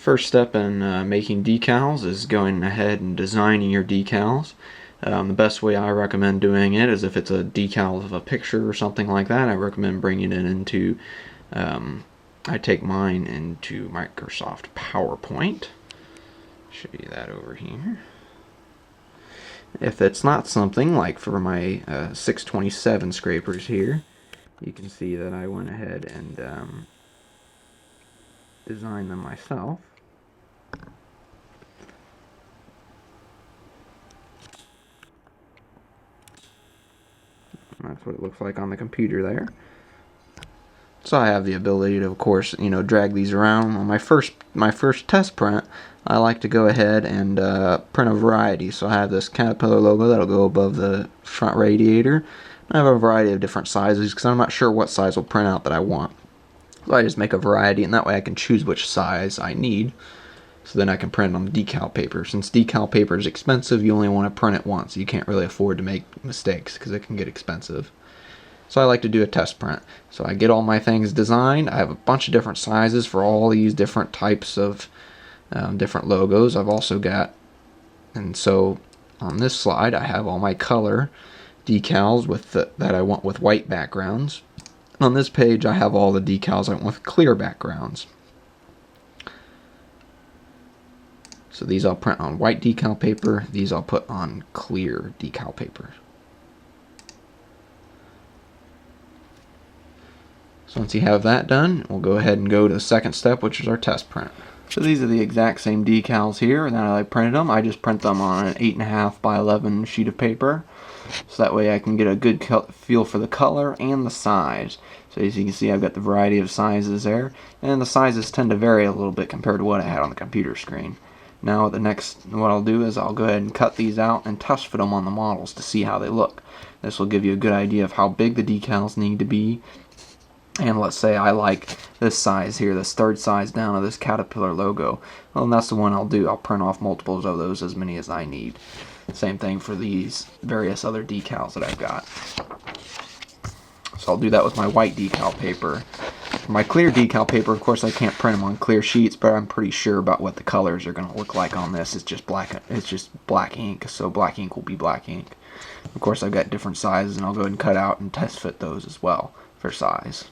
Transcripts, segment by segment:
First step in making decals is going ahead and designing your decals. The best way I recommend doing it is if it's a decal of a picture or something like that, I recommend bringing it into, I take mine into Microsoft PowerPoint. Show you that over here. If it's not something like for my 627 scrapers here, you can see that I went ahead and designed them myself. That's what it looks like on the computer there. So I have the ability to, of course, drag these around. On my first test print, I like to go ahead and print a variety. So I have this Caterpillar logo that'll go above the front radiator. I have a variety of different sizes because I'm not sure what size will print out that I want. So I just make a variety, and that way I can choose which size I need. So then I can print on decal paper. Since decal paper is expensive, you only want to print it once. You can't really afford to make mistakes because it can get expensive. So I like to do a test print. So I get all my things designed. I have a bunch of different sizes for all these different types of different logos. I've also got, and so on this slide I have all my color decals that I want with white backgrounds. On this page I have all the decals I want with clear backgrounds. So these I'll print on white decal paper, these I'll put on clear decal paper. So once you have that done, we'll go ahead and go to the second step, which is our test print. So these are the exact same decals here, and then I printed them. I just print them on an 8.5 by 11 sheet of paper, so that way I can get a good feel for the color and the size. So as you can see, I've got the variety of sizes there, and the sizes tend to vary a little bit compared to what I had on the computer screen. Now what I'll do is I'll go ahead and cut these out and test fit them on the models to see how they look. This will give you a good idea of how big the decals need to be. And let's say I like this size here, this third size down of this Caterpillar logo. Well, that's the one I'll do. I'll print off multiples of those, as many as I need. Same thing for these various other decals that I've got. So I'll do that with my white decal paper. For my clear decal paper, of course, I can't print them on clear sheets, but I'm pretty sure about what the colors are going to look like on this. It's just black ink, so black ink will be black ink. Of course, I've got different sizes, and I'll go ahead and cut out and test fit those as well for size.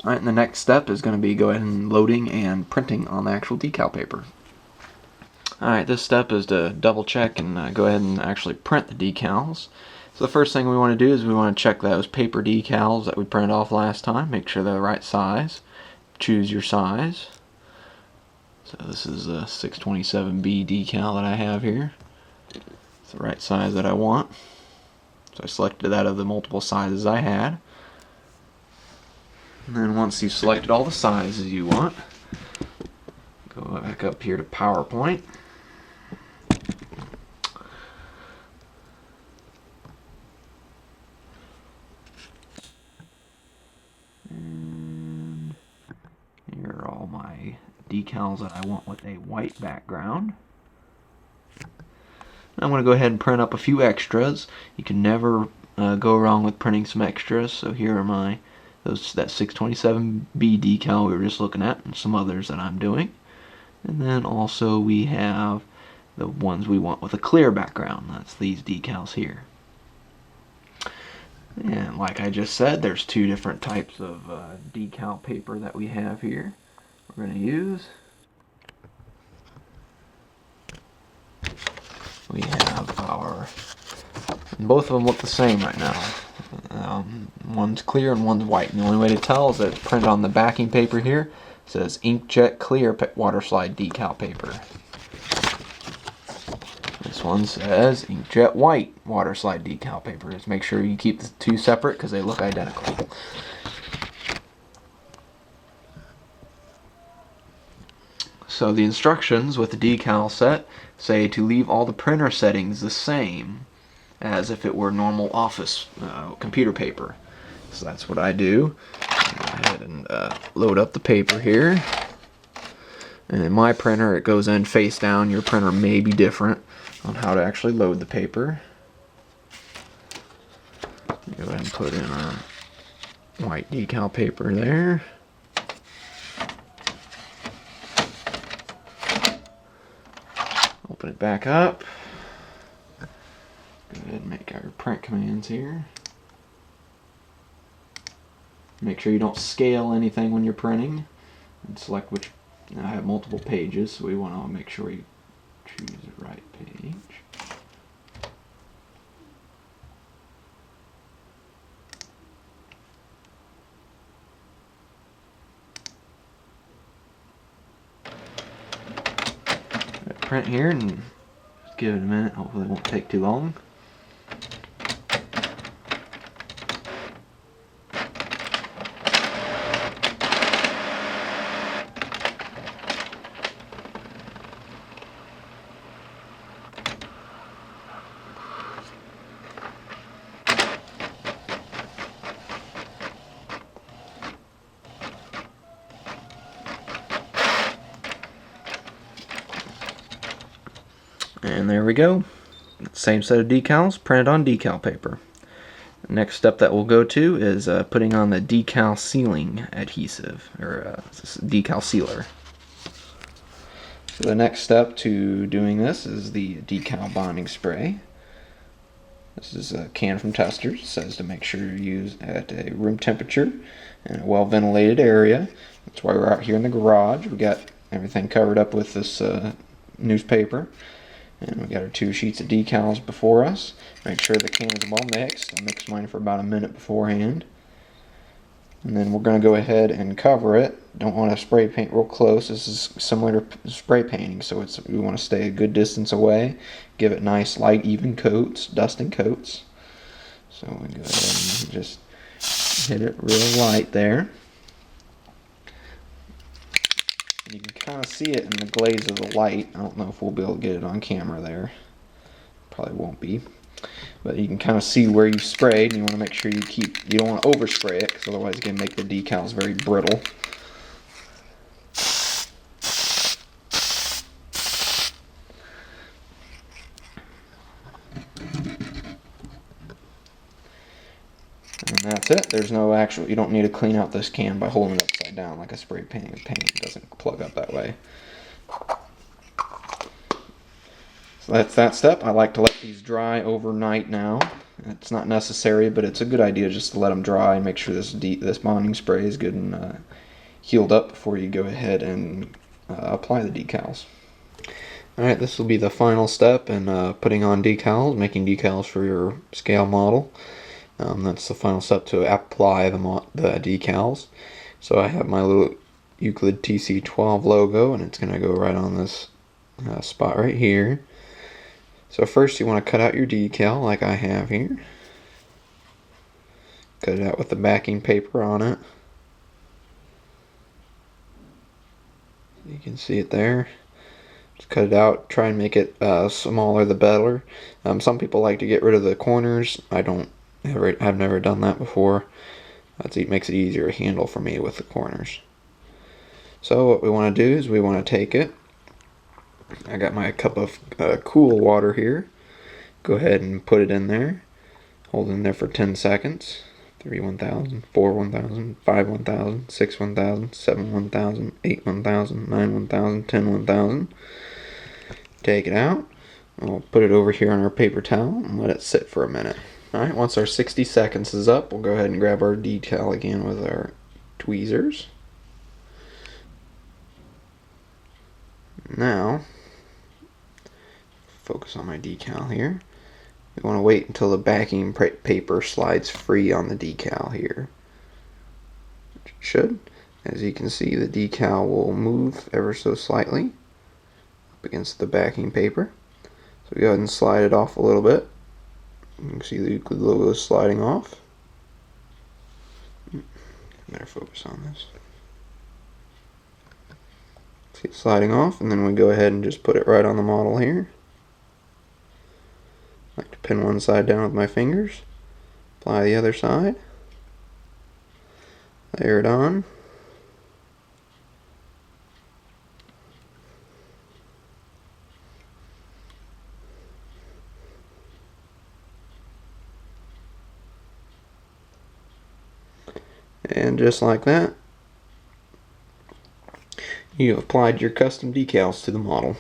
Alright, and the next step is going to be go ahead and loading and printing on the actual decal paper. Alright, this step is to double check and go ahead and actually print the decals. So the first thing we want to do is we want to check those paper decals that we printed off last time. Make sure they're the right size. Choose your size. So this is a 627B decal that I have here. It's the right size that I want. So I selected that of the multiple sizes I had. And then once you've selected all the sizes you want, go back up here to PowerPoint. And here are all my decals that I want with a white background. I'm going to go ahead and print up a few extras. You can never go wrong with printing some extras. So here are my that 627B decal we were just looking at, and some others that I'm doing. And then also we have the ones we want with a clear background. That's these decals here. And like I just said, there's two different types of decal paper that we have here. We're going to use. We have our, and both of them look the same right now. One's clear and one's white. And the only way to tell is that it's printed on the backing paper here. It says inkjet clear Waterslide decal paper. This one says inkjet white Waterslide decal paper. Just make sure you keep the two separate because they look identical. So the instructions with the decal set say to leave all the printer settings the same as if it were normal office computer paper. So that's what I do. Go ahead and load up the paper here. And in my printer it goes in face down. Your printer may be different on how to actually load the paper. Go ahead and put in our white decal paper there. Open it back up. Go ahead and make our print commands here. Make sure you don't scale anything when you're printing. And select which. I have multiple pages, so we want to make sure we choose the right page. Print here and just give it a minute. Hopefully it won't take too long. And there we go. Same set of decals printed on decal paper. The next step that we'll go to is putting on the decal sealing adhesive, or decal sealer. So the next step to doing this is the decal bonding spray. This is a can from Testors. It says to make sure you use at a room temperature in a well ventilated area. That's why we're out here in the garage. We got everything covered up with this newspaper. And we got our 2 sheets of decals before us. Make sure the can is well mixed. I mixed mine for about a minute beforehand. And then we're going to go ahead and cover it. Don't want to spray paint real close. This is similar to spray painting, so we want to stay a good distance away. Give it nice, light, even coats, dusting coats. So we go ahead and just hit it real light there. You can kind of see it in the glaze of the light. I don't know if we'll be able to get it on camera there. Probably won't be. But you can kind of see where you sprayed, and you want to make sure you don't want to overspray it, because otherwise it's going to make the decals very brittle. And that's it. There's no actual, you don't need to clean out this can by holding it upside down like a spray painting. Paint doesn't plug up that way. So that's that step. I like to let these dry overnight now. It's not necessary, but it's a good idea just to let them dry and make sure this bonding spray is good and healed up before you go ahead and apply the decals. Alright, this will be the final step in putting on decals, making decals for your scale model. That's the final step to apply the decals. So I have my little Euclid TC12 logo, and it's going to go right on this spot right here. So first you want to cut out your decal like I have here. Cut it out with the backing paper on it. You can see it there. Just cut it out. Try and make it smaller the better. Some people like to get rid of the corners. I've never done that before. It makes it easier to handle for me with the corners. So what we want to do is we want to take it. I got my cup of cool water here. Go ahead and put it in there. Hold it in there for 10 seconds. 3 1000, 4 1000, 5 1000, 6 1000, 7 1000, 8 1000, 9 1000, 10 1000. Take it out. We'll put it over here on our paper towel and let it sit for a minute. Alright, once our 60 seconds is up, we'll go ahead and grab our decal again with our tweezers. Now, focus on my decal here. We want to wait until the backing paper slides free on the decal here. It should. As you can see, the decal will move ever so slightly up against the backing paper. So go ahead and slide it off a little bit. You can see the Euclid logo is sliding off. Better focus on this. See it sliding off, and then we go ahead and just put it right on the model here. I like to pin one side down with my fingers, apply the other side, layer it on. And just like that, you have applied your custom decals to the model.